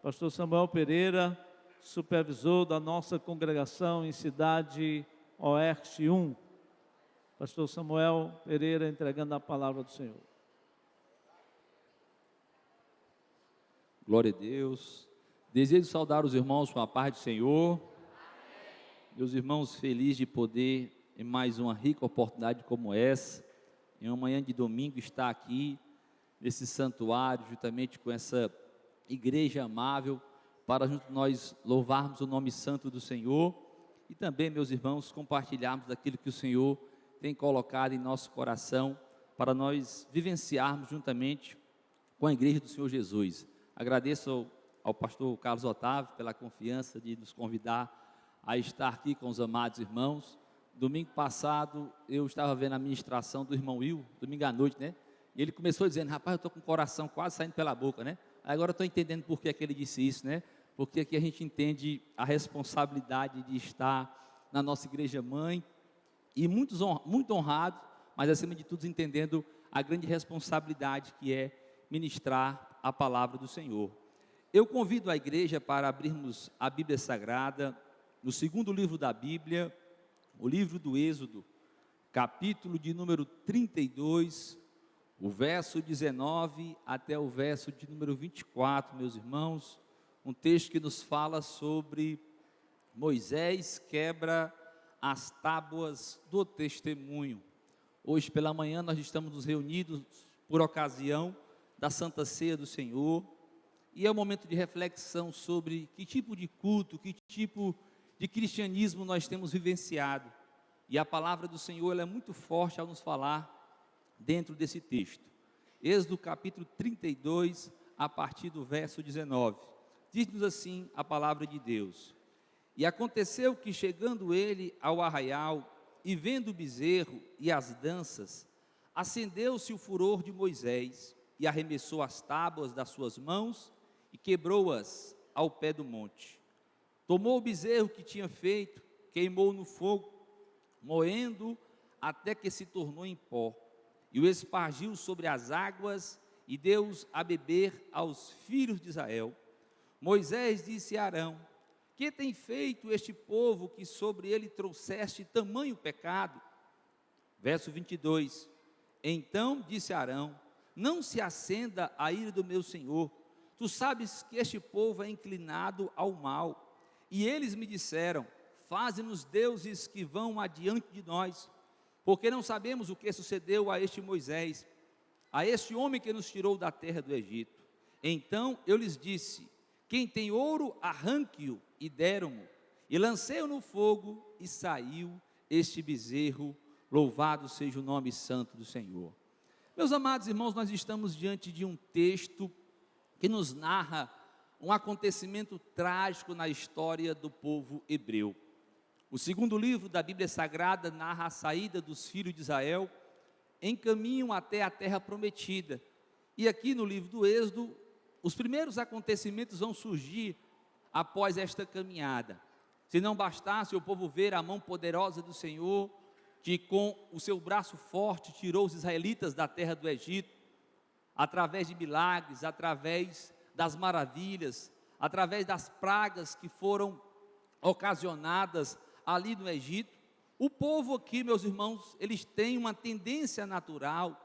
Pastor Samuel Pereira, supervisor da nossa congregação em Cidade Oeste 1. Pastor Samuel Pereira entregando a palavra do Senhor. Glória a Deus. Desejo saudar os irmãos com a paz do Senhor. Amém. Meus irmãos, felizes de poder, em mais uma rica oportunidade como essa, em uma manhã de domingo, estar aqui nesse santuário, juntamente com essa igreja amável, para junto nós louvarmos o nome santo do Senhor e também, meus irmãos, compartilharmos daquilo que o Senhor tem colocado em nosso coração para nós vivenciarmos juntamente com a igreja do Senhor Jesus. Agradeço ao pastor Carlos Otávio pela confiança de nos convidar a estar aqui com os amados irmãos. Domingo passado eu estava vendo a ministração do irmão Will, domingo à noite, né? E ele começou dizendo: rapaz, eu estou com o coração quase saindo pela boca, né? Agora eu estou entendendo por que é que ele disse isso, né? Porque aqui a gente entende a responsabilidade de estar na nossa igreja mãe e muito honrado, mas acima de tudo entendendo a grande responsabilidade que é ministrar a palavra do Senhor. Eu convido a igreja para abrirmos a Bíblia Sagrada no segundo livro da Bíblia, o livro do Êxodo, capítulo de número 32, o verso 19 até o verso de número 24, meus irmãos, um texto que nos fala sobre Moisés quebra as tábuas do testemunho. Hoje pela manhã nós estamos nos reunidos por ocasião da Santa Ceia do Senhor, e é um momento de reflexão sobre que tipo de culto, que tipo de cristianismo nós temos vivenciado, e a palavra do Senhor ela é muito forte ao nos falar dentro desse texto. Êxodo capítulo 32, a partir do verso 19, diz-nos assim a palavra de Deus: e aconteceu que chegando ele ao arraial, e vendo o bezerro e as danças, acendeu-se o furor de Moisés, e arremessou as tábuas das suas mãos, e quebrou-as ao pé do monte. Tomou o bezerro que tinha feito, queimou no fogo, moendo até que se tornou em pó, e o espargiu sobre as águas, e deu-os a beber aos filhos de Israel. Moisés disse a Arão: que tem feito este povo que sobre ele trouxeste tamanho pecado? Verso 22, então disse Arão: não se acenda a ira do meu senhor, tu sabes que este povo é inclinado ao mal, e eles me disseram: faze-nos deuses que vão adiante de nós, porque não sabemos o que sucedeu a este Moisés, a este homem que nos tirou da terra do Egito. Então eu lhes disse: quem tem ouro, arranque-o, e deram-mo, e lancei-o no fogo, e saiu este bezerro. Louvado seja o nome santo do Senhor. Meus amados irmãos, nós estamos diante de um texto que nos narra um acontecimento trágico na história do povo hebreu. O segundo livro da Bíblia Sagrada narra a saída dos filhos de Israel em caminho até a terra prometida. E aqui no livro do Êxodo, os primeiros acontecimentos vão surgir após esta caminhada. Se não bastasse o povo ver a mão poderosa do Senhor, que com o seu braço forte tirou os israelitas da terra do Egito, através de milagres, através das maravilhas, através das pragas que foram ocasionadas ali no Egito, o povo aqui, meus irmãos, eles têm uma tendência natural,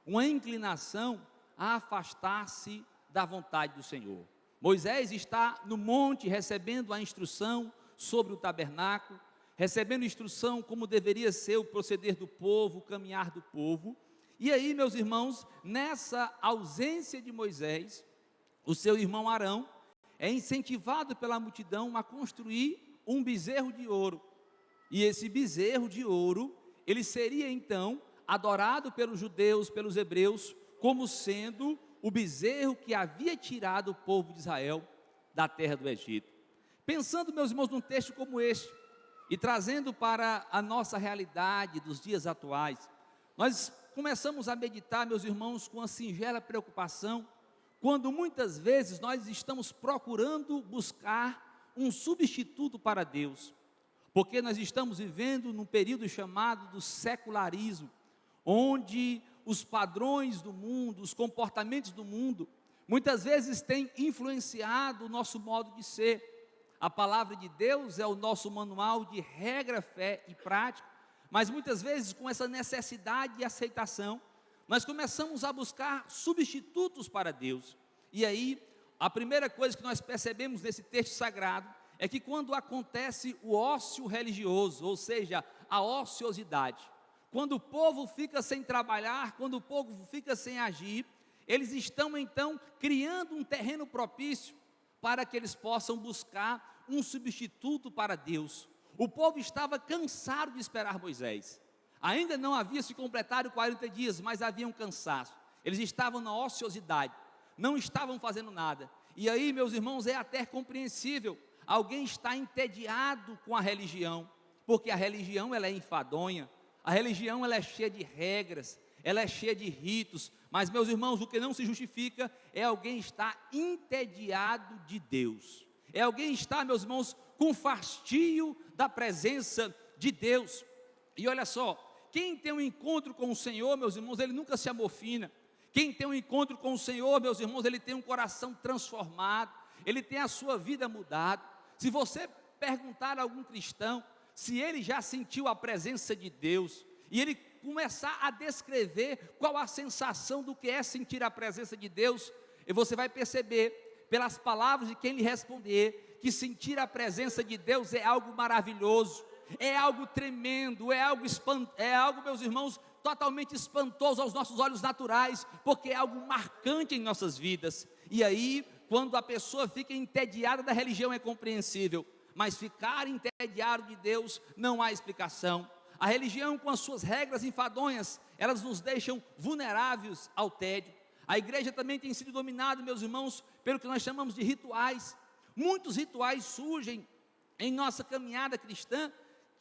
uma inclinação a afastar-se da vontade do Senhor. Moisés está no monte recebendo a instrução sobre o tabernáculo, recebendo instrução como deveria ser o proceder do povo, o caminhar do povo. E aí, meus irmãos, nessa ausência de Moisés, o seu irmão Arão é incentivado pela multidão a construir um bezerro de ouro. E esse bezerro de ouro, ele seria então adorado pelos judeus, pelos hebreus, como sendo o bezerro que havia tirado o povo de Israel da terra do Egito. Pensando, meus irmãos, num texto como este, e trazendo para a nossa realidade dos dias atuais, nós começamos a meditar, meus irmãos, com a singela preocupação, quando muitas vezes nós estamos procurando buscar um substituto para Deus, porque nós estamos vivendo num período chamado do secularismo, onde os padrões do mundo, os comportamentos do mundo, muitas vezes tem influenciado o nosso modo de ser. A palavra de Deus é o nosso manual de regra, fé e prática, mas muitas vezes com essa necessidade de aceitação, nós começamos a buscar substitutos para Deus. E aí, a primeira coisa que nós percebemos nesse texto sagrado é que quando acontece o ócio religioso, ou seja, a ociosidade, quando o povo fica sem trabalhar, quando o povo fica sem agir, eles estão então criando um terreno propício para que eles possam buscar um substituto para Deus. O povo estava cansado de esperar Moisés. Ainda não havia se completado 40 dias, mas havia um cansaço. Eles estavam na ociosidade, não estavam fazendo nada. E aí, meus irmãos, é até compreensível. Alguém está entediado com a religião, porque a religião ela é enfadonha, a religião ela é cheia de regras, ela é cheia de ritos, mas, meus irmãos, o que não se justifica é alguém estar entediado de Deus, é alguém estar, meus irmãos, com fastio da presença de Deus. E olha só, quem tem um encontro com o Senhor, meus irmãos, ele nunca se amofina. Quem tem um encontro com o Senhor, meus irmãos, ele tem um coração transformado, ele tem a sua vida mudada. Se você perguntar a algum cristão se ele já sentiu a presença de Deus, e ele começar a descrever qual a sensação do que é sentir a presença de Deus, e você vai perceber, pelas palavras de quem lhe responder, que sentir a presença de Deus é algo maravilhoso, é algo tremendo, é algo, meus irmãos, totalmente espantoso aos nossos olhos naturais, porque é algo marcante em nossas vidas. E aí, quando a pessoa fica entediada da religião é compreensível, mas ficar entediado de Deus não há explicação. A religião, com as suas regras enfadonhas, elas nos deixam vulneráveis ao tédio. A igreja também tem sido dominada, meus irmãos, pelo que nós chamamos de rituais. Muitos rituais surgem em nossa caminhada cristã,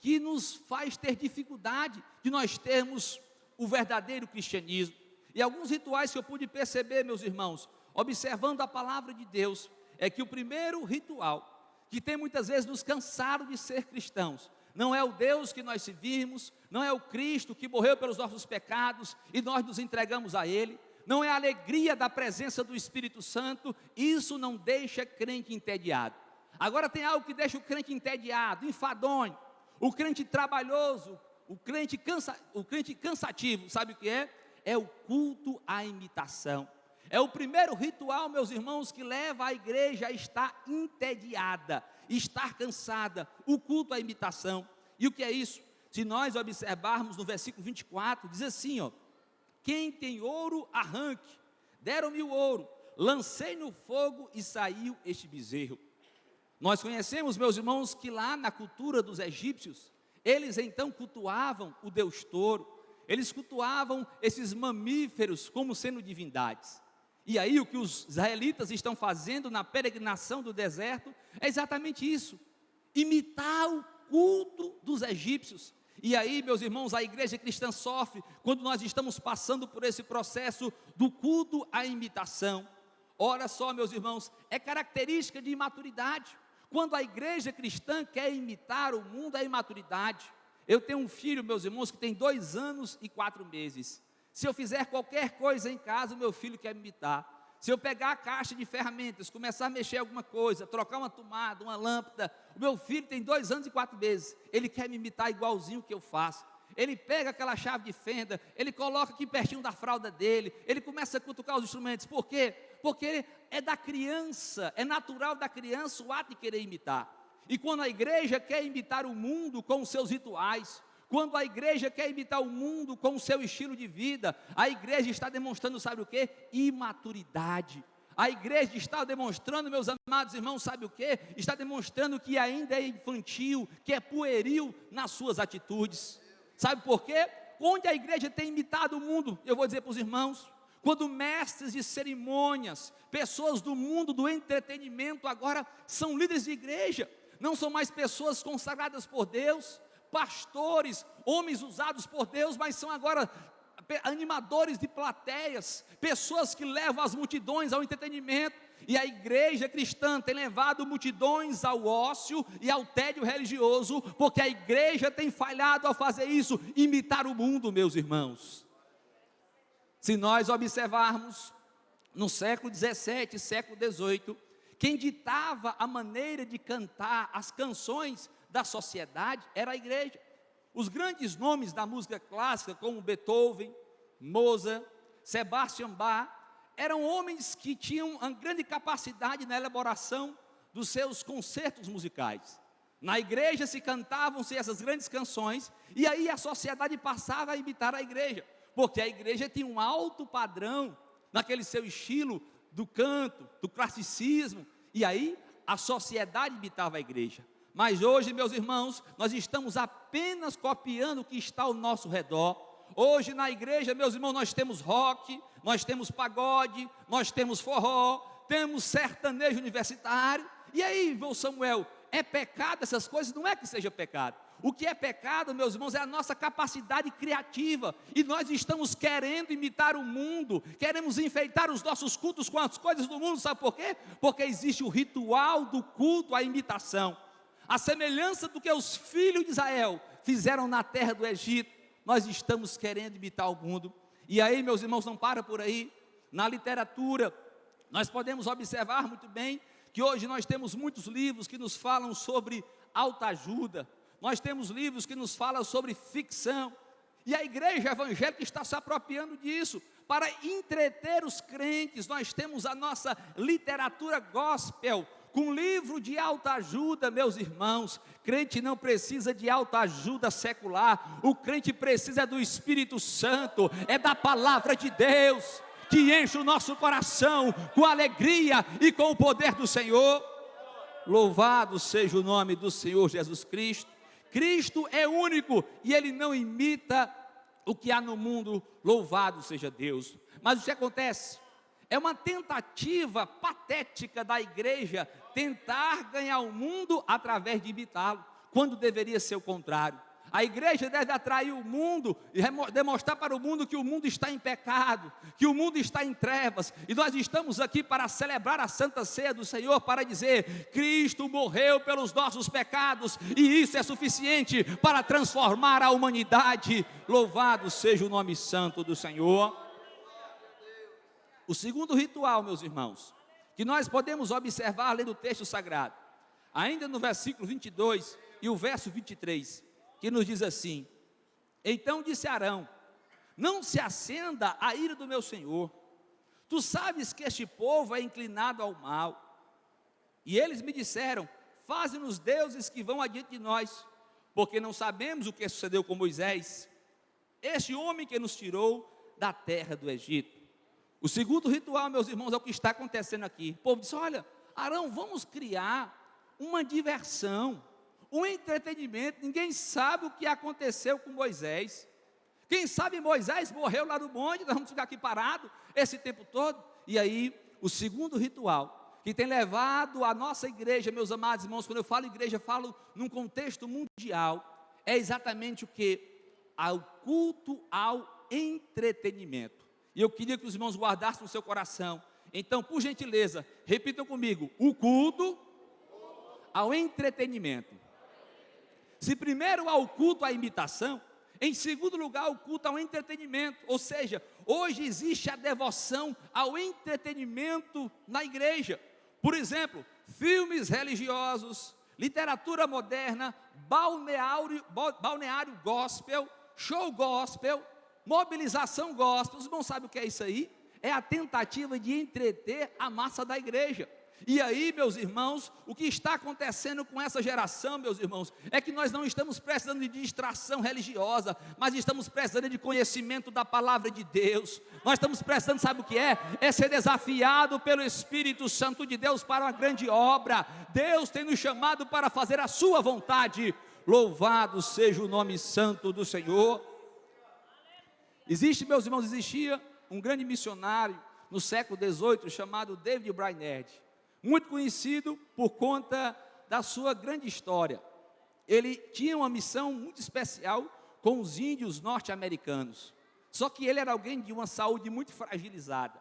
que nos faz ter dificuldade de nós termos o verdadeiro cristianismo. E alguns rituais que eu pude perceber, meus irmãos, observando a palavra de Deus, é que o primeiro ritual, que tem muitas vezes nos cansado de ser cristãos, não é o Deus que nós servimos, não é o Cristo que morreu pelos nossos pecados e nós nos entregamos a Ele, não é a alegria da presença do Espírito Santo, isso não deixa crente entediado. Agora tem algo que deixa o crente entediado, enfadonho, o crente trabalhoso, o crente cansativo, sabe o que é? É o culto à imitação. É o primeiro ritual, meus irmãos, que leva a igreja a estar entediada, estar cansada, o culto à imitação. E o que é isso? Se nós observarmos no versículo 24, diz assim, ó: quem tem ouro, arranque, deram-me o ouro, lancei no fogo e saiu este bezerro. Nós conhecemos, meus irmãos, que lá na cultura dos egípcios, eles então cultuavam o deus touro, eles cultuavam esses mamíferos como sendo divindades. E aí o que os israelitas estão fazendo na peregrinação do deserto é exatamente isso, imitar o culto dos egípcios. E aí, meus irmãos, a igreja cristã sofre quando nós estamos passando por esse processo do culto à imitação. Ora só, meus irmãos, é característica de imaturidade. Quando a igreja cristã quer imitar o mundo, é imaturidade. Eu tenho um filho, meus irmãos, que tem 2 anos e 4 meses. Se eu fizer qualquer coisa em casa, o meu filho quer me imitar. Se eu pegar a caixa de ferramentas, começar a mexer alguma coisa, trocar uma tomada, uma lâmpada, o meu filho tem 2 anos e 4 meses, ele quer me imitar igualzinho o que eu faço. Ele pega aquela chave de fenda, ele coloca aqui pertinho da fralda dele, ele começa a cutucar os instrumentos. Por quê? Porque é da criança, é natural da criança o ato de querer imitar. E quando a igreja quer imitar o mundo com os seus rituais, quando a igreja quer imitar o mundo com o seu estilo de vida, a igreja está demonstrando, sabe o quê? Imaturidade. A igreja está demonstrando, meus amados irmãos, sabe o quê? Está demonstrando que ainda é infantil, que é pueril nas suas atitudes. Sabe por quê? Onde a igreja tem imitado o mundo, eu vou dizer para os irmãos, quando mestres de cerimônias, pessoas do mundo do entretenimento agora são líderes de igreja, não são mais pessoas consagradas por Deus, pastores, homens usados por Deus, mas são agora animadores de plateias, pessoas que levam as multidões ao entretenimento. E a igreja cristã tem levado multidões ao ócio e ao tédio religioso, porque a igreja tem falhado ao fazer isso, imitar o mundo, meus irmãos. Se nós observarmos no século 17, século 18, quem ditava a maneira de cantar as canções da sociedade era a igreja. Os grandes nomes da música clássica, como Beethoven, Mozart, Sebastian Bach, eram homens que tinham uma grande capacidade na elaboração dos seus concertos musicais. Na igreja se cantavam-se essas grandes canções, e aí a sociedade passava a imitar a igreja, porque a igreja tinha um alto padrão naquele seu estilo do canto, do classicismo, e aí a sociedade imitava a igreja. Mas hoje, meus irmãos, nós estamos apenas copiando o que está ao nosso redor. Hoje na igreja, meus irmãos, nós temos rock, nós temos pagode, nós temos forró, temos sertanejo universitário. E aí, irmão Samuel, é pecado essas coisas? Não é que seja pecado. O que é pecado, meus irmãos, é a nossa capacidade criativa. E nós estamos querendo imitar o mundo, queremos enfeitar os nossos cultos com as coisas do mundo. Sabe por quê? Porque existe o ritual do culto à imitação. A semelhança do que os filhos de Israel fizeram na terra do Egito, nós estamos querendo imitar o mundo. E aí, meus irmãos, não para por aí. Na literatura, nós podemos observar muito bem que hoje nós temos muitos livros que nos falam sobre autoajuda. Nós temos livros que nos falam sobre ficção. E a igreja evangélica está se apropriando disso. Para entreter os crentes, nós temos a nossa literatura gospel, com livro de autoajuda, meus irmãos. Crente não precisa de autoajuda secular, o crente precisa do Espírito Santo, é da palavra de Deus, que enche o nosso coração com alegria e com o poder do Senhor. Louvado seja o nome do Senhor Jesus Cristo. Cristo é único e Ele não imita o que há no mundo, louvado seja Deus. Mas o que acontece? É uma tentativa patética da igreja tentar ganhar o mundo através de imitá-lo, quando deveria ser o contrário. A igreja deve atrair o mundo e demonstrar para o mundo que o mundo está em pecado, que o mundo está em trevas, e nós estamos aqui para celebrar a Santa Ceia do Senhor, para dizer: Cristo morreu pelos nossos pecados, e isso é suficiente para transformar a humanidade. Louvado seja o nome santo do Senhor. O segundo ritual, meus irmãos, que nós podemos observar lendo o texto sagrado, ainda no versículo 22 e o verso 23, que nos diz assim: então disse Arão: não se acenda a ira do meu Senhor, tu sabes que este povo é inclinado ao mal. E eles me disseram: faze-nos deuses que vão adiante de nós, porque não sabemos o que sucedeu com Moisés, este homem que nos tirou da terra do Egito. O segundo ritual, meus irmãos, é o que está acontecendo aqui. O povo disse: olha, Arão, vamos criar uma diversão, um entretenimento. Ninguém sabe o que aconteceu com Moisés. Quem sabe Moisés morreu lá no monte, nós vamos ficar aqui parados esse tempo todo. E aí, o segundo ritual, que tem levado a nossa igreja, meus amados irmãos, quando eu falo igreja, falo num contexto mundial, é exatamente o que? Ao culto ao entretenimento. E eu queria que os irmãos guardassem no seu coração. Então, por gentileza, repitam comigo: o culto ao entretenimento. Se primeiro há o culto à imitação, em segundo lugar o culto ao entretenimento. Ou seja, hoje existe a devoção ao entretenimento na igreja. Por exemplo, filmes religiosos, literatura moderna, balneário gospel, show gospel, mobilização gospel. Os irmãos sabem o que é isso aí? É a tentativa de entreter a massa da igreja. E aí, meus irmãos, o que está acontecendo com essa geração, meus irmãos, é que nós não estamos precisando de distração religiosa, mas estamos precisando de conhecimento da palavra de Deus. Nós estamos precisando, sabe o que é? É ser desafiado pelo Espírito Santo de Deus para uma grande obra. Deus tem nos chamado para fazer a sua vontade. Louvado seja o nome santo do Senhor. Existe, meus irmãos, existia um grande missionário no século XVIII chamado David Brainerd, muito conhecido por conta da sua grande história. Ele tinha uma missão muito especial com os índios norte-americanos, só que ele era alguém de uma saúde muito fragilizada.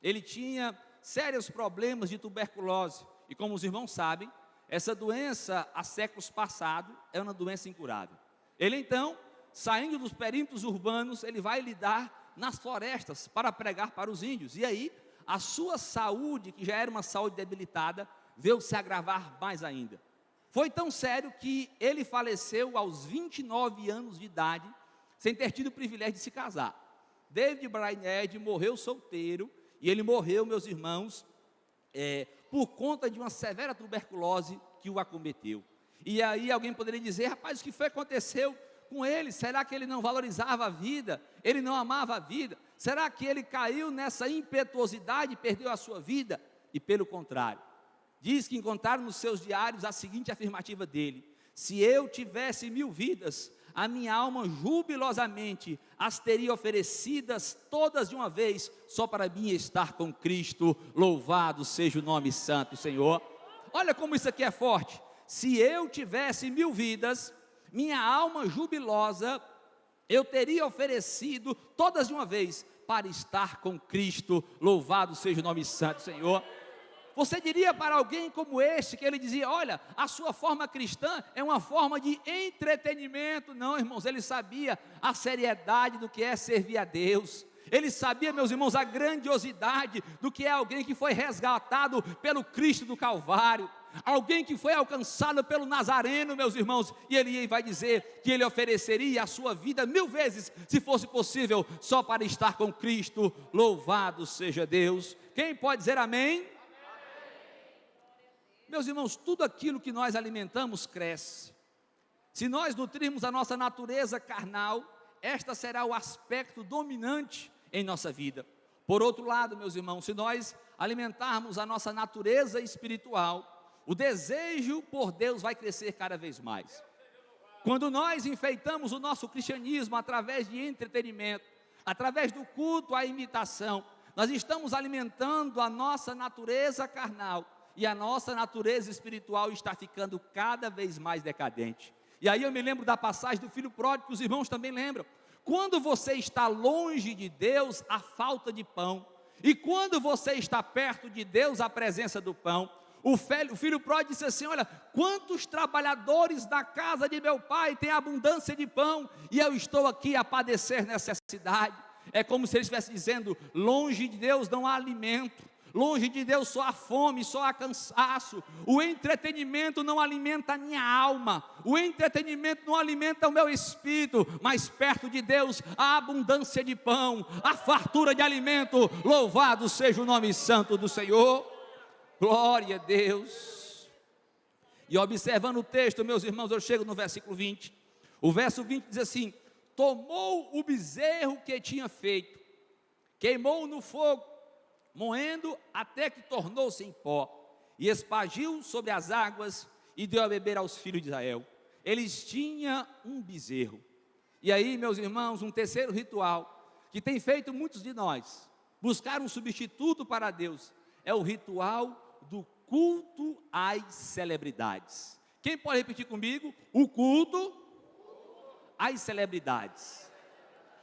Ele tinha sérios problemas de tuberculose, e como os irmãos sabem, essa doença há séculos passados é uma doença incurável. Ele então, saindo dos perímetros urbanos, ele vai lidar nas florestas para pregar para os índios. E aí, a sua saúde, que já era uma saúde debilitada, veio se agravar mais ainda. Foi tão sério que ele faleceu aos 29 anos de idade, sem ter tido o privilégio de se casar. David Brainerd morreu solteiro, e ele morreu, meus irmãos, por conta de uma severa tuberculose que o acometeu. E aí alguém poderia dizer: rapaz, o que foi que aconteceu com ele? Será que ele não valorizava a vida? Ele não amava a vida? Será que ele caiu nessa impetuosidade e perdeu a sua vida? E pelo contrário, diz que encontraram nos seus diários a seguinte afirmativa dele: se eu tivesse 1000 vidas, a minha alma jubilosamente as teria oferecidas todas de uma vez, só para mim estar com Cristo. Louvado seja o nome santo do Senhor. Olha como isso aqui é forte. Se eu tivesse 1000 vidas, minha alma jubilosa eu teria oferecido todas de uma vez, para estar com Cristo. Louvado seja o nome santo do Senhor. Você diria para alguém como este, que ele dizia: olha, a sua forma cristã é uma forma de entretenimento? Não, irmãos, ele sabia a seriedade do que é servir a Deus. Ele sabia, meus irmãos, a grandiosidade do que é alguém que foi resgatado pelo Cristo do Calvário, alguém que foi alcançado pelo Nazareno, meus irmãos, e ele vai dizer que ele ofereceria a sua vida 1000 vezes, se fosse possível, só para estar com Cristo. Louvado seja Deus. Quem pode dizer amém? Meus irmãos, tudo aquilo que nós alimentamos cresce. Se nós nutrirmos a nossa natureza carnal, esta será o aspecto dominante em nossa vida. Por outro lado, meus irmãos, se nós alimentarmos a nossa natureza espiritual, o desejo por Deus vai crescer cada vez mais. Quando nós enfeitamos o nosso cristianismo através de entretenimento, através do culto à imitação, nós estamos alimentando a nossa natureza carnal, e a nossa natureza espiritual está ficando cada vez mais decadente. E aí eu me lembro da passagem do filho pródigo, que os irmãos também lembram. Quando você está longe de Deus, a falta de pão, e quando você está perto de Deus, a presença do pão. O filho pródigo disse assim: olha, quantos trabalhadores da casa de meu pai têm abundância de pão, e eu estou aqui a padecer necessidade. É como se ele estivesse dizendo: longe de Deus não há alimento, longe de Deus só há fome, só há cansaço. O entretenimento não alimenta a minha alma, o entretenimento não alimenta o meu espírito, mas perto de Deus a abundância de pão, a fartura de alimento. Louvado seja o nome santo do Senhor. Glória a Deus. E observando o texto, meus irmãos, eu chego no versículo 20. O verso 20 diz assim: tomou o bezerro que tinha feito, queimou no fogo, moendo até que tornou-se em pó, e espargiu sobre as águas, e deu a beber aos filhos de Israel. Eles tinham um bezerro. E aí, meus irmãos, um terceiro ritual, que tem feito muitos de nós, buscar um substituto para Deus, é o ritual do culto às celebridades. Quem pode repetir comigo? O culto às celebridades.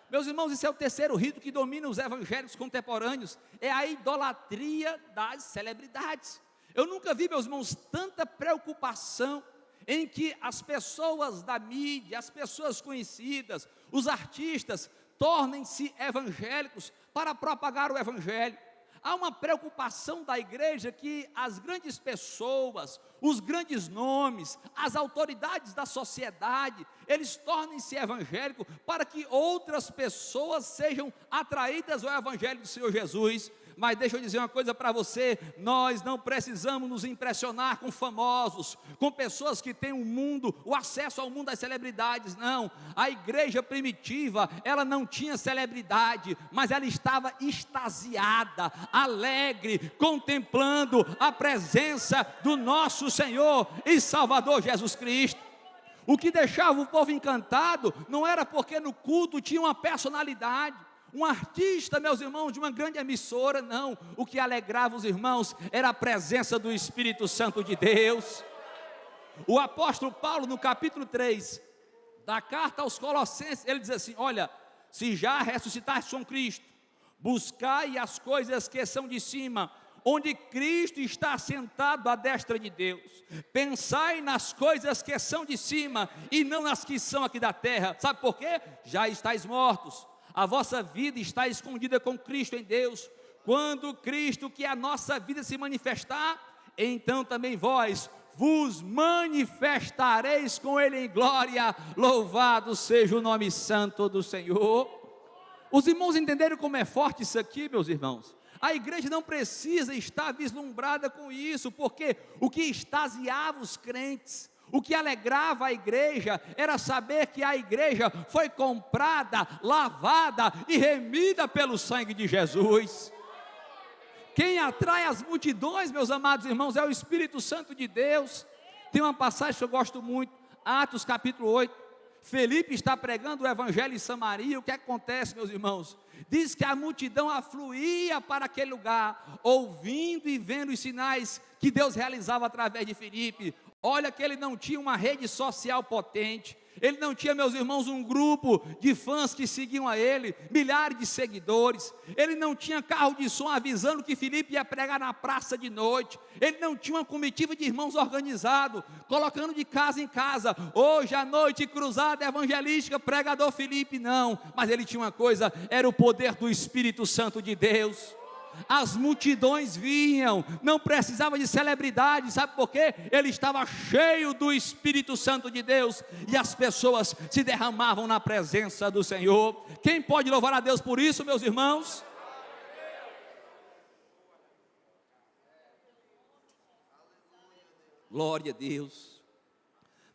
Meus irmãos, esse é o terceiro rito que domina os evangélicos contemporâneos, é a idolatria das celebridades. Eu nunca vi, meus irmãos, tanta preocupação em que as pessoas da mídia, as pessoas conhecidas, os artistas, tornem-se evangélicos para propagar o evangelho. Há uma preocupação da igreja que as grandes pessoas, os grandes nomes, as autoridades da sociedade, eles tornem-se evangélicos para que outras pessoas sejam atraídas ao evangelho do Senhor Jesus. Mas deixa eu dizer uma coisa para você: nós não precisamos nos impressionar com famosos, com pessoas que têm o acesso ao mundo das celebridades. Não, a igreja primitiva, ela não tinha celebridade, mas ela estava extasiada, alegre, contemplando a presença do nosso Senhor e Salvador Jesus Cristo. O que deixava o povo encantado não era porque no culto tinha uma personalidade, um artista, meus irmãos, de uma grande emissora. Não, o que alegrava os irmãos era a presença do Espírito Santo de Deus. O apóstolo Paulo, no capítulo 3 da carta aos Colossenses, ele diz assim: olha, se já ressuscitaste com Cristo, buscai as coisas que são de cima, onde Cristo está sentado à destra de Deus. Pensai nas coisas que são de cima e não nas que são aqui da terra. Sabe por quê? Já estáis mortos, a vossa vida está escondida com Cristo em Deus. Quando Cristo, que é a nossa vida, se manifestar, então também vós vos manifestareis com Ele em glória, louvado seja o nome santo do Senhor. Os irmãos entenderam como é forte isso aqui, meus irmãos? A igreja não precisa estar vislumbrada com isso, porque o que extasiava os crentes, o que alegrava a igreja, era saber que a igreja foi comprada, lavada e remida pelo sangue de Jesus. Quem atrai as multidões, meus amados irmãos, é o Espírito Santo de Deus. Tem uma passagem que eu gosto muito, Atos capítulo 8, Felipe está pregando o evangelho em Samaria. O que acontece, meus irmãos? Diz que a multidão afluía para aquele lugar, ouvindo e vendo os sinais que Deus realizava através de Felipe. Olha que ele não tinha uma rede social potente, ele não tinha, meus irmãos, um grupo de fãs que seguiam a ele, milhares de seguidores, ele não tinha carro de som avisando que Felipe ia pregar na praça de noite, ele não tinha uma comitiva de irmãos organizado, colocando de casa em casa, hoje à noite cruzada evangelística, pregador Felipe, não, mas ele tinha uma coisa, era o poder do Espírito Santo de Deus. As multidões vinham, não precisava de celebridade, sabe por quê? Ele estava cheio do Espírito Santo de Deus, e as pessoas se derramavam na presença do Senhor. Quem pode louvar a Deus por isso, meus irmãos? Glória a Deus.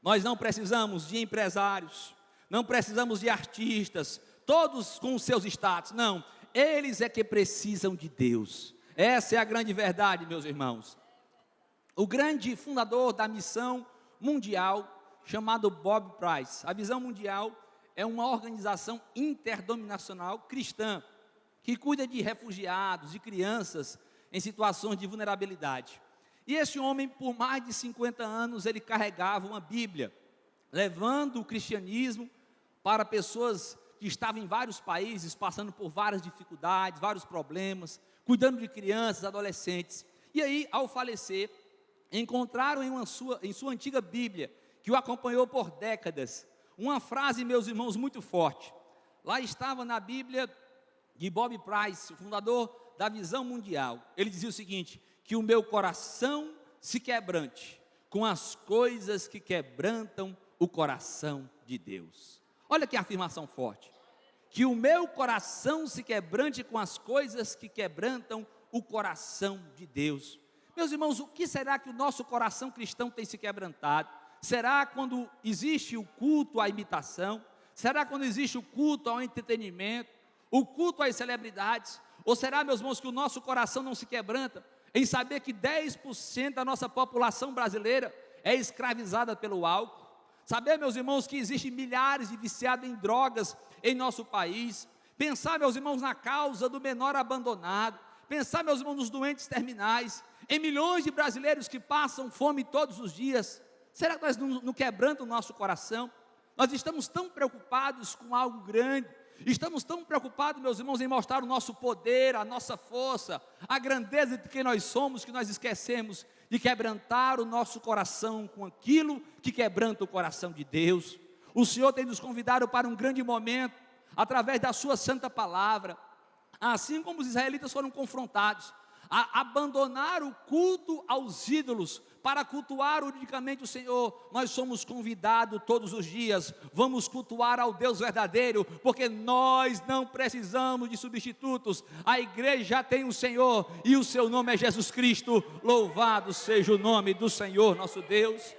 Nós não precisamos de empresários, não precisamos de artistas, todos com os seus status, não. Eles é que precisam de Deus. Essa é a grande verdade, meus irmãos. O grande fundador da missão mundial, chamado Bob Price. A Visão Mundial é uma organização interdominacional cristã, que cuida de refugiados e crianças em situações de vulnerabilidade. E esse homem, por mais de 50 anos, ele carregava uma Bíblia, levando o cristianismo para pessoas que estavam em vários países, passando por várias dificuldades, vários problemas, cuidando de crianças, adolescentes. E aí, ao falecer, encontraram em sua antiga Bíblia, que o acompanhou por décadas, uma frase, meus irmãos, muito forte. Lá estava na Bíblia de Bob Price, o fundador da Visão Mundial. Ele dizia o seguinte: que o meu coração se quebrante com as coisas que quebrantam o coração de Deus. Olha que afirmação forte. Que o meu coração se quebrante com as coisas que quebrantam o coração de Deus. Meus irmãos, o que será que o nosso coração cristão tem se quebrantado? Será quando existe o culto à imitação? Será quando existe o culto ao entretenimento? O culto às celebridades? Ou será, meus irmãos, que o nosso coração não se quebranta em saber que 10% da nossa população brasileira é escravizada pelo álcool? Saber, meus irmãos, que existem milhares de viciados em drogas em nosso país. Pensar, meus irmãos, na causa do menor abandonado. Pensar, meus irmãos, nos doentes terminais. Em milhões de brasileiros que passam fome todos os dias. Será que nós não quebramos o nosso coração? Nós estamos tão preocupados com algo grande. Estamos tão preocupados, meus irmãos, em mostrar o nosso poder, a nossa força, a grandeza de quem nós somos, que nós esquecemos de quebrantar o nosso coração com aquilo que quebranta o coração de Deus. O Senhor tem nos convidado para um grande momento, através da sua santa palavra, assim como os israelitas foram confrontados, a abandonar o culto aos ídolos, para cultuar unicamente o Senhor. Nós somos convidados todos os dias, vamos cultuar ao Deus verdadeiro, porque nós não precisamos de substitutos, a igreja já tem o Senhor, e o seu nome é Jesus Cristo. Louvado seja o nome do Senhor nosso Deus.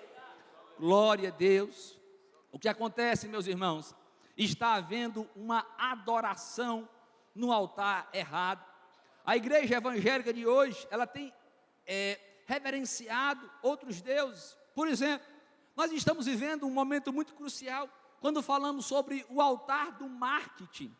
Glória a Deus. O que acontece, meus irmãos? Está havendo uma adoração no altar errado. A igreja evangélica de hoje, ela tem reverenciado outros deuses. Por exemplo, nós estamos vivendo um momento muito crucial, quando falamos sobre o altar do marketing.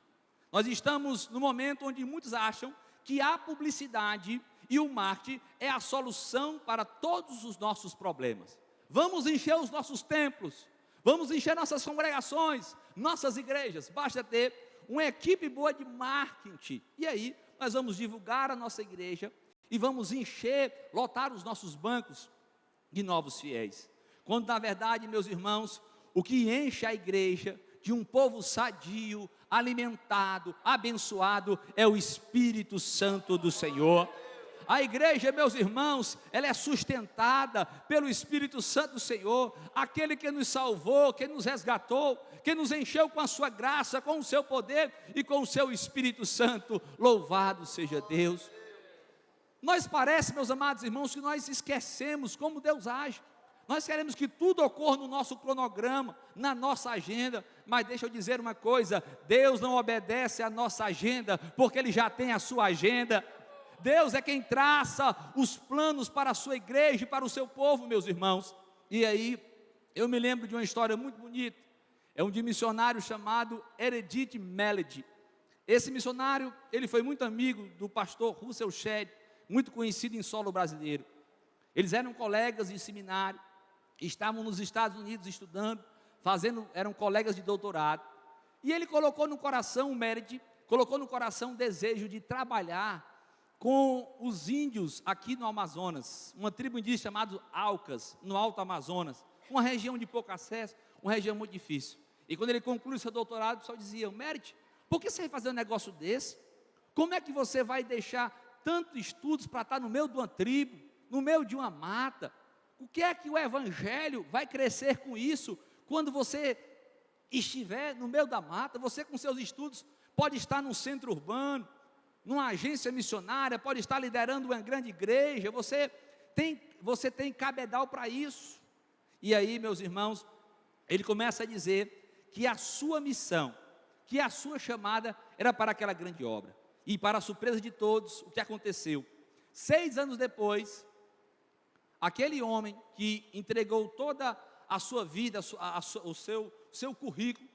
Nós estamos no momento onde muitos acham que a publicidade e o marketing é a solução para todos os nossos problemas. Vamos encher os nossos templos, vamos encher nossas congregações, nossas igrejas, basta ter uma equipe boa de marketing, e aí nós vamos divulgar a nossa igreja, e vamos encher, lotar os nossos bancos de novos fiéis. Quando na verdade, meus irmãos, o que enche a igreja de um povo sadio, alimentado, abençoado, é o Espírito Santo do Senhor. A igreja, meus irmãos, ela é sustentada pelo Espírito Santo do Senhor, aquele que nos salvou, que nos resgatou, que nos encheu com a sua graça, com o seu poder e com o seu Espírito Santo. Louvado seja Deus. Nós parece, meus amados irmãos, que nós esquecemos como Deus age. Nós queremos que tudo ocorra no nosso cronograma, na nossa agenda, mas deixa eu dizer uma coisa: Deus não obedece à nossa agenda, porque Ele já tem a sua agenda. Deus é quem traça os planos para a sua igreja e para o seu povo, meus irmãos. E aí, eu me lembro de uma história muito bonita, é um de missionário chamado Meredith Melody. Esse missionário, ele foi muito amigo do pastor Russell Shedd, muito conhecido em solo brasileiro. Eles eram colegas de seminário, estavam nos Estados Unidos estudando, eram colegas de doutorado, e ele colocou no coração, o Meredith, colocou no coração o desejo de trabalhar com os índios aqui no Amazonas, uma tribo indígena chamada Aucas, no Alto Amazonas, uma região de pouco acesso, uma região muito difícil. E quando ele concluiu seu doutorado, o pessoal dizia: Meredith, por que você vai fazer um negócio desse? Como é que você vai deixar tantos estudos para estar no meio de uma tribo, no meio de uma mata? O que é que o evangelho vai crescer com isso, quando você estiver no meio da mata? Você com seus estudos pode estar num centro urbano, numa agência missionária, pode estar liderando uma grande igreja, você tem cabedal para isso. E aí, meus irmãos, ele começa a dizer que a sua missão, que a sua chamada era para aquela grande obra. E para a surpresa de todos, o que aconteceu? 6 anos depois, aquele homem que entregou toda a sua vida, o seu currículo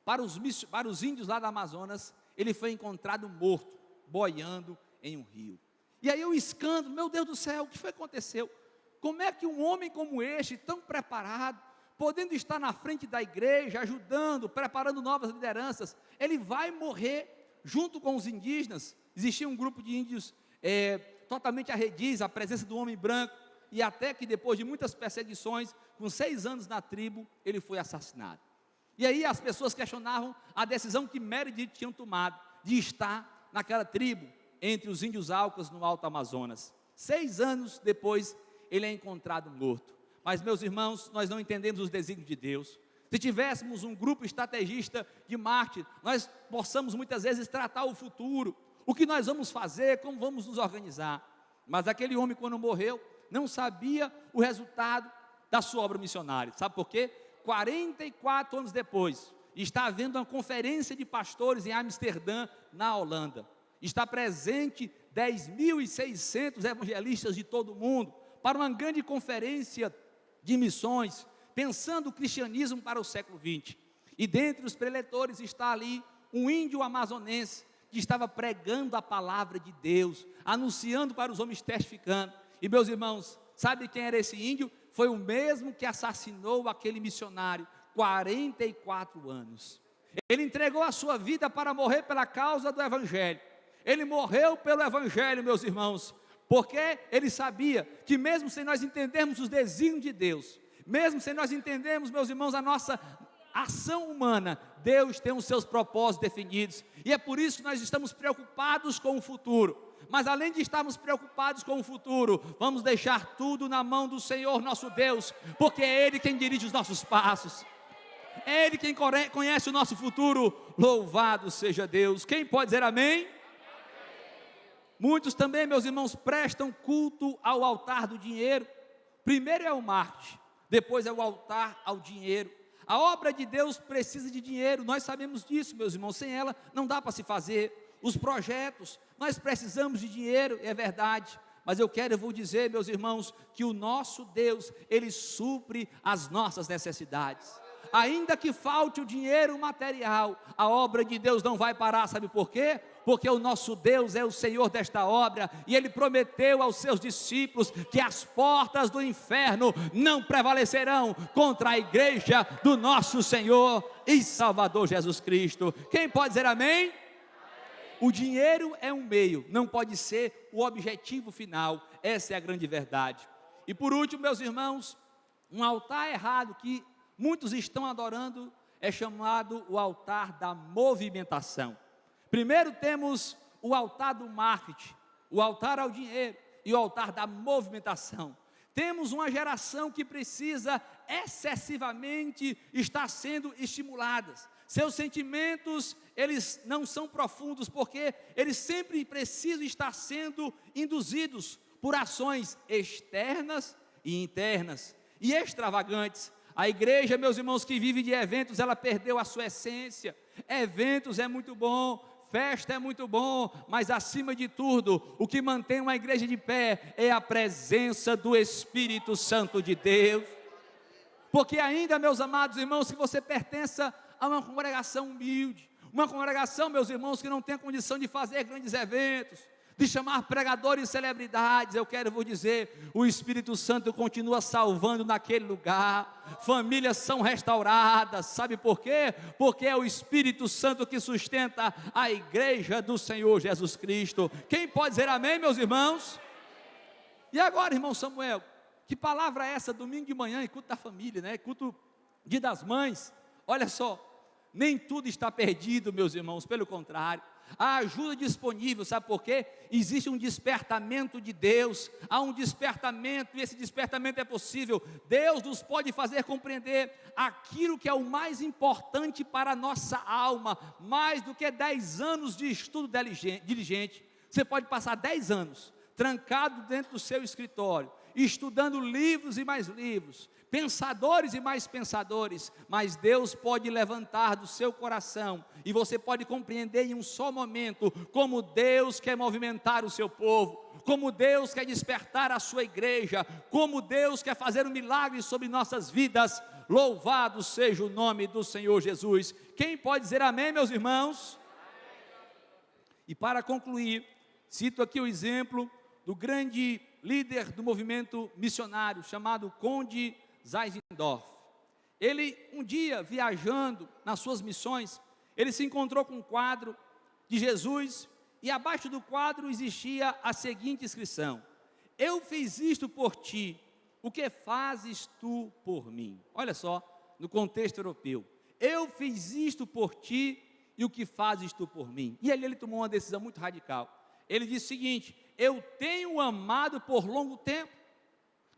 para os índios lá do Amazonas, ele foi encontrado morto, boiando em um rio. E aí o escândalo: meu Deus do céu, o que foi que aconteceu? Como é que um homem como este, tão preparado, podendo estar na frente da igreja, ajudando, preparando novas lideranças, ele vai morrer junto com os indígenas? Existia um grupo de índios totalmente arredios, a presença do homem branco, e até que depois de muitas perseguições, com 6 anos na tribo, ele foi assassinado. E aí as pessoas questionavam a decisão que Meredith tinha tomado, de estar naquela tribo, entre os índios Aucas, no Alto Amazonas. 6 anos depois, ele é encontrado morto. Mas, meus irmãos, nós não entendemos os desígnios de Deus. Se tivéssemos um grupo estrategista de marketing, nós possamos muitas vezes tratar o futuro, o que nós vamos fazer, como vamos nos organizar. Mas aquele homem, quando morreu, não sabia o resultado da sua obra missionária. Sabe por quê? 44 anos depois, está havendo uma conferência de pastores em Amsterdã, na Holanda. Está presente 10.600 evangelistas de todo o mundo, para uma grande conferência de missões, pensando o cristianismo para o século XX. E dentre os preletores está ali um índio amazonense, que estava pregando a palavra de Deus, anunciando para os homens, testificando. E, meus irmãos, sabe quem era esse índio? Foi o mesmo que assassinou aquele missionário, 44 anos. Ele entregou a sua vida para morrer pela causa do evangelho. Ele morreu pelo evangelho, meus irmãos, porque ele sabia que mesmo sem nós entendermos os desígnios de Deus, mesmo sem nós entendermos, meus irmãos, a nossa ação humana, Deus tem os seus propósitos definidos. E é por isso que nós estamos preocupados com o futuro. Mas além de estarmos preocupados com o futuro, vamos deixar tudo na mão do Senhor nosso Deus, porque é Ele quem dirige os nossos passos, é Ele quem conhece o nosso futuro. Louvado seja Deus. Quem pode dizer amém? Muitos também, meus irmãos, prestam culto ao altar do dinheiro. Primeiro é o marketing, depois é o altar ao dinheiro. A obra de Deus precisa de dinheiro, nós sabemos disso, meus irmãos, sem ela não dá para se fazer. Os projetos, nós precisamos de dinheiro, é verdade, mas eu vou dizer, meus irmãos, que o nosso Deus, Ele supre as nossas necessidades. Ainda que falte o dinheiro material, a obra de Deus não vai parar, sabe por quê? Porque o nosso Deus é o Senhor desta obra, e Ele prometeu aos seus discípulos que as portas do inferno não prevalecerão contra a igreja do nosso Senhor e Salvador Jesus Cristo. Quem pode dizer amém? O dinheiro é um meio, não pode ser o objetivo final, essa é a grande verdade. E por último, meus irmãos, um altar errado que muitos estão adorando é chamado o altar da movimentação. Primeiro temos o altar do marketing, o altar ao dinheiro e o altar da movimentação. Temos uma geração que precisa excessivamente estar sendo estimuladas. Seus sentimentos, eles não são profundos, porque eles sempre precisam estar sendo induzidos por ações externas e internas e extravagantes. A igreja, meus irmãos, que vive de eventos, ela perdeu a sua essência. Eventos é muito bom, festa é muito bom, mas acima de tudo, o que mantém uma igreja de pé é a presença do Espírito Santo de Deus. Porque ainda, meus amados irmãos, que você pertença a uma congregação humilde, uma congregação, meus irmãos, que não tem condição de fazer grandes eventos, de chamar pregadores e celebridades, eu quero vos dizer, o Espírito Santo continua salvando naquele lugar, famílias são restauradas, sabe por quê? Porque é o Espírito Santo que sustenta a igreja do Senhor Jesus Cristo. Quem pode dizer amém, meus irmãos? E agora, irmão Samuel, que palavra é essa, domingo de manhã, culto da família, né? Culto Dia das Mães. Olha só, nem tudo está perdido, meus irmãos, pelo contrário, a ajuda disponível, sabe por quê? Existe um despertamento de Deus, há um despertamento, e esse despertamento é possível. Deus nos pode fazer compreender aquilo que é o mais importante para a nossa alma, mais do que 10 anos de estudo diligente. Você pode passar 10 anos trancado dentro do seu escritório, estudando livros e mais livros, pensadores e mais pensadores, mas Deus pode levantar do seu coração, e você pode compreender em um só momento, como Deus quer movimentar o seu povo, como Deus quer despertar a sua igreja, como Deus quer fazer um milagre sobre nossas vidas. Louvado seja o nome do Senhor Jesus. Quem pode dizer amém, meus irmãos? E para concluir, cito aqui o exemplo do grande líder do movimento missionário, chamado Conde Zinzendorf. Ele, um dia, viajando nas suas missões, ele se encontrou com um quadro de Jesus, e abaixo do quadro existia a seguinte inscrição: eu fiz isto por ti, o que fazes tu por mim? Olha só, no contexto europeu, eu fiz isto por ti, e o que fazes tu por mim? E ali ele tomou uma decisão muito radical. Ele disse o seguinte: eu tenho amado por longo tempo.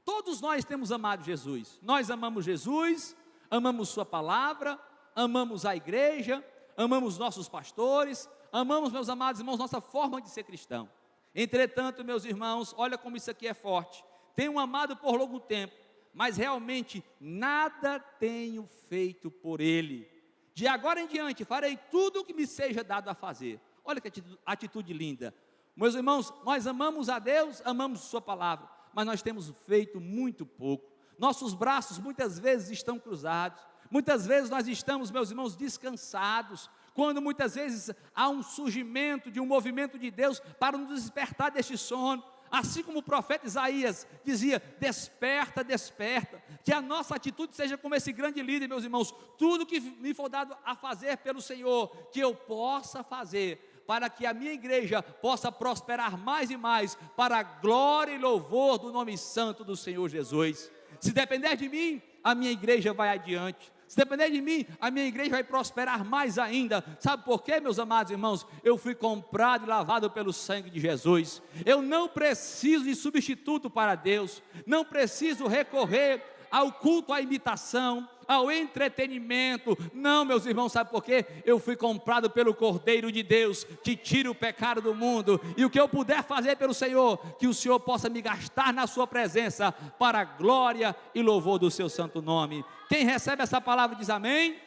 Todos nós temos amado Jesus, nós amamos Jesus, amamos sua palavra, amamos a igreja, amamos nossos pastores, amamos, meus amados irmãos, nossa forma de ser cristão. Entretanto, meus irmãos, olha como isso aqui é forte: tenho amado por longo tempo, mas realmente nada tenho feito por ele. De agora em diante farei tudo o que me seja dado a fazer. Olha que atitude linda. Meus irmãos, nós amamos a Deus, amamos sua palavra, mas nós temos feito muito pouco. Nossos braços muitas vezes estão cruzados, muitas vezes nós estamos, meus irmãos, descansados, quando muitas vezes há um surgimento de um movimento de Deus para nos despertar deste sono. Assim como o profeta Isaías dizia: desperta, desperta, que a nossa atitude seja como esse grande líder, meus irmãos, tudo que me for dado a fazer pelo Senhor, que eu possa fazer, para que a minha igreja possa prosperar mais e mais, para a glória e louvor do nome santo do Senhor Jesus. Se depender de mim, a minha igreja vai adiante. Se depender de mim, a minha igreja vai prosperar mais ainda. Sabe por quê, meus amados irmãos? Eu fui comprado e lavado pelo sangue de Jesus. Eu não preciso de substituto para Deus, não preciso recorrer ao culto à imitação, ao entretenimento. Não, meus irmãos, sabe por quê? Eu fui comprado pelo Cordeiro de Deus, que tira o pecado do mundo, e o que eu puder fazer pelo Senhor, que o Senhor possa me gastar na sua presença, para a glória e louvor do seu santo nome. Quem recebe essa palavra diz amém? Amém.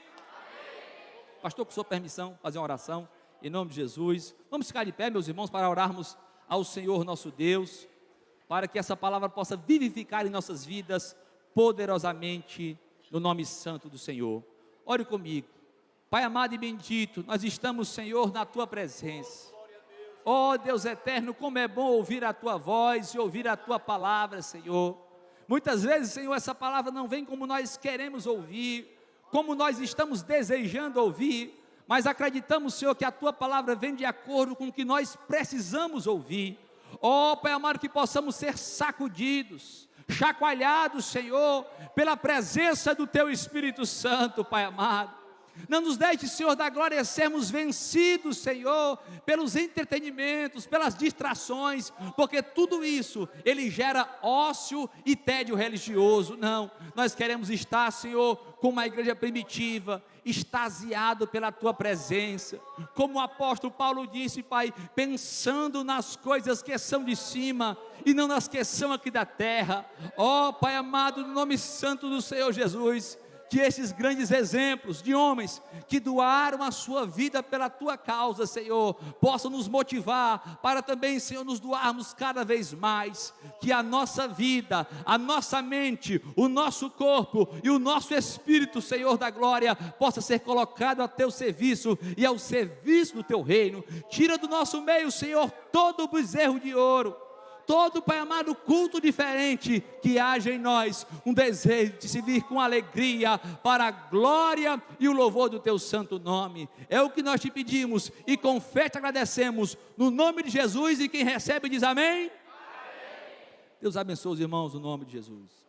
Pastor, com sua permissão, fazer uma oração, em nome de Jesus. Vamos ficar de pé, meus irmãos, para orarmos ao Senhor nosso Deus, para que essa palavra possa vivificar em nossas vidas, poderosamente, no nome santo do Senhor. Ore comigo. Pai amado e bendito, nós estamos, Senhor, na Tua presença. Ó Deus eterno, como é bom ouvir a Tua voz e ouvir a Tua palavra, Senhor. Muitas vezes, Senhor, essa palavra não vem como nós queremos ouvir, como nós estamos desejando ouvir, mas acreditamos, Senhor, que a Tua palavra vem de acordo com o que nós precisamos ouvir. Ó Pai amado, que possamos ser sacudidos, chacoalhados, Senhor, pela presença do Teu Espírito Santo, Pai amado. Não nos deixe, Senhor da glória, sermos vencidos, Senhor, pelos entretenimentos, pelas distrações, porque tudo isso, ele gera ócio e tédio religioso. Não, nós queremos estar, Senhor, como a igreja primitiva, extasiado pela tua presença, como o apóstolo Paulo disse, Pai, pensando nas coisas que são de cima e não nas que são aqui da terra. Ó Pai amado, no nome santo do Senhor Jesus, que esses grandes exemplos de homens que doaram a sua vida pela tua causa, Senhor, possam nos motivar para também, Senhor, nos doarmos cada vez mais, que a nossa vida, a nossa mente, o nosso corpo e o nosso espírito, Senhor da glória, possa ser colocado a teu serviço e ao serviço do teu reino. Tira do nosso meio, Senhor, todo o bezerro de ouro, todo, Pai amado, culto diferente, que haja em nós um desejo de servir com alegria para a glória e o louvor do teu santo nome. É o que nós te pedimos e com fé te agradecemos, no nome de Jesus, e quem recebe diz amém. Deus abençoe os irmãos no nome de Jesus.